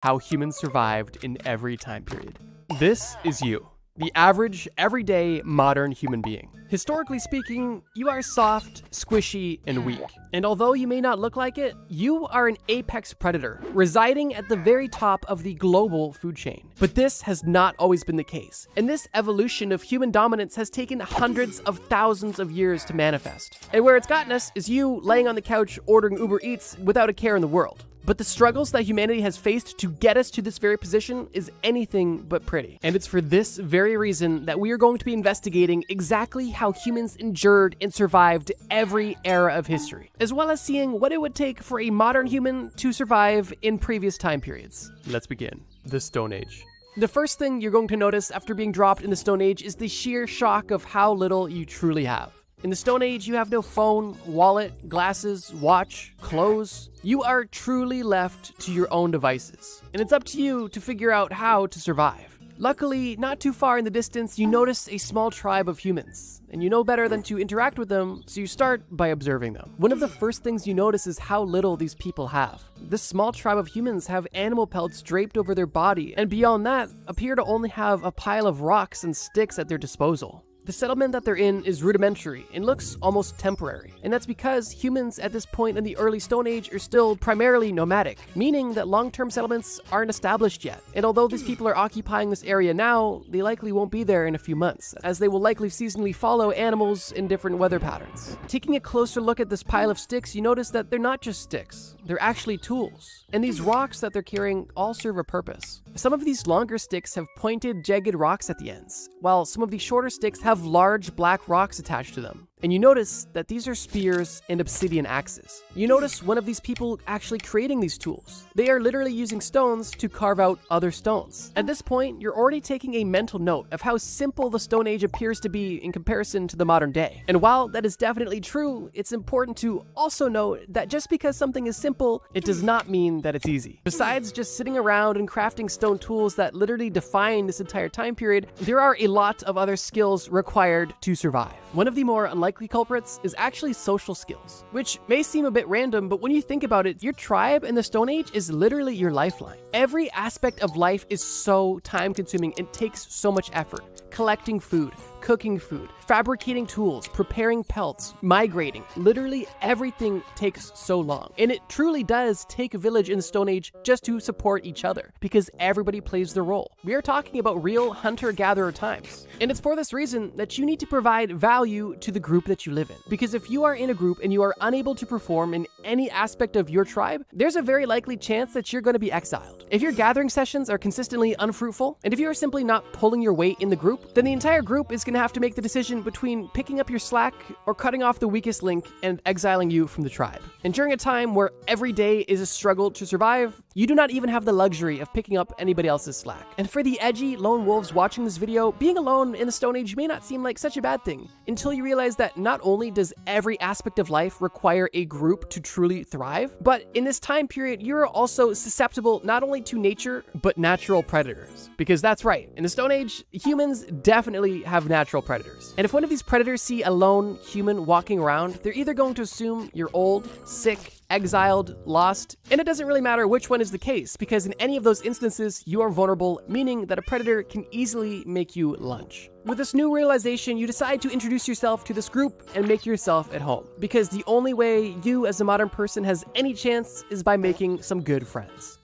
how humans survived in every time period. This is you, the average, everyday, modern human being. Historically speaking, you are soft, squishy, and weak. And although you may not look like it, you are an apex predator, residing at the very top of the global food chain. But this has not always been the case, and this evolution of human dominance has taken hundreds of thousands of years to manifest. And where it's gotten us is you laying on the couch ordering Uber Eats without a care in the world. But the struggles that humanity has faced to get us to this very position is anything but pretty. And it's for this very reason that we are going to be investigating exactly how humans endured and survived every era of history, as well as seeing what it would take for a modern human to survive in previous time periods. Let's begin. The Stone Age. The first thing you're going to notice after being dropped in the Stone Age is the sheer shock of how little you truly have. In the Stone Age, you have no phone, wallet, glasses, watch, clothes. You are truly left to your own devices, and it's up to you to figure out how to survive. Luckily, not too far in the distance, you notice a small tribe of humans, and you know better than to interact with them, so you start by observing them. One of the first things you notice is how little these people have. This small tribe of humans have animal pelts draped over their body, and beyond that, appear to only have a pile of rocks and sticks at their disposal. The settlement that they're in is rudimentary and looks almost temporary, and that's because humans at this point in the early Stone Age are still primarily nomadic, meaning that long-term settlements aren't established yet. And although these people are occupying this area now, they likely won't be there in a few months, as they will likely seasonally follow animals in different weather patterns. Taking a closer look at this pile of sticks, you notice that they're not just sticks, they're actually tools. And these rocks that they're carrying all serve a purpose. Some of these longer sticks have pointed, jagged rocks at the ends, while some of the shorter sticks have large black rocks attached to them. And you notice that these are spears and obsidian axes. You notice one of these people actually creating these tools. They are literally using stones to carve out other stones. At this point, you're already taking a mental note of how simple the Stone Age appears to be in comparison to the modern day. And while that is definitely true, it's important to also note that just because something is simple, it does not mean that it's easy. Besides just sitting around and crafting stone tools that literally define this entire time period, there are a lot of other skills required to survive. One of the more unlikely culprits is actually social skills, which may seem a bit random, but when you think about it, your tribe in the Stone Age is literally your lifeline. Every aspect of life is so time-consuming and takes so much effort. Collecting food, cooking food, fabricating tools, preparing pelts, migrating. Literally everything takes so long. And it truly does take a village in the Stone Age just to support each other, because everybody plays their role. We are talking about real hunter-gatherer times. And it's for this reason that you need to provide value to the group that you live in. Because if you are in a group and you are unable to perform in any aspect of your tribe, there's a very likely chance that you're going to be exiled. If your gathering sessions are consistently unfruitful, and if you are simply not pulling your weight in the group, then the entire group is going to have to make the decision between picking up your slack or cutting off the weakest link and exiling you from the tribe. And during a time where every day is a struggle to survive, you do not even have the luxury of picking up anybody else's slack. And for the edgy lone wolves watching this video, being alone in the Stone Age may not seem like such a bad thing, until you realize that not only does every aspect of life require a group to truly thrive, but in this time period, you're also susceptible not only to nature, but natural predators. Because that's right, in the Stone Age, humans definitely have natural predators. And if one of these predators see a lone human walking around, they're either going to assume you're old, sick, exiled, lost, and it doesn't really matter which one is the case, because in any of those instances, you are vulnerable, meaning that a predator can easily make you lunch. With this new realization, you decide to introduce yourself to this group and make yourself at home, because the only way you as a modern person has any chance is by making some good friends.